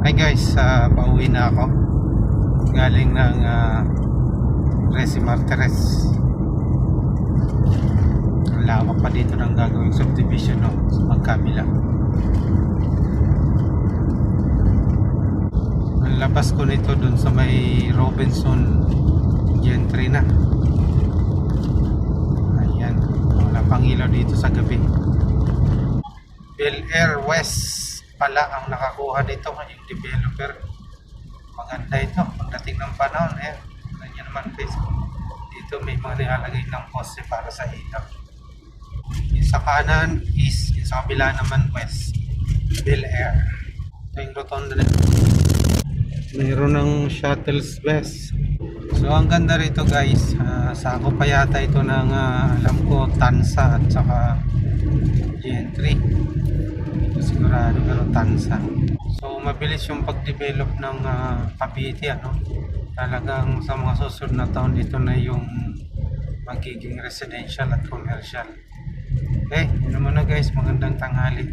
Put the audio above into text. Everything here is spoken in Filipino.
Hi guys, pauwi na ako galing ng Resi Martires. Ang lawak pa dito ng gagawing subdivision, no? Sa magkabila. Ang labas ko nito dun sa may Robinson Gentry na. Ayan, wala pang ilaw dito sa gabi. Bel Air West pala ang nakakuha dito, yung developer. Maganda ito pagdating ng panahon. Ganyan naman guys, dito may mga nilalagay ng poste para sa ilaw. Yung sa kanan east, yung sa kabila naman west, Bel Air. Ito yung rotonda na ito. Mayroon ng shuttles bus. So ang ganda rito guys, sako pa yata ito ng alam ko Tansa at saka Gentry. Sigurado pero Tansa. So mabilis yung pag-develop ng Cavite, ano? Talagang sa mga susunod na taon ito na yung magiging residential at commercial. Okay, yun naman na guys, magandang tanghali.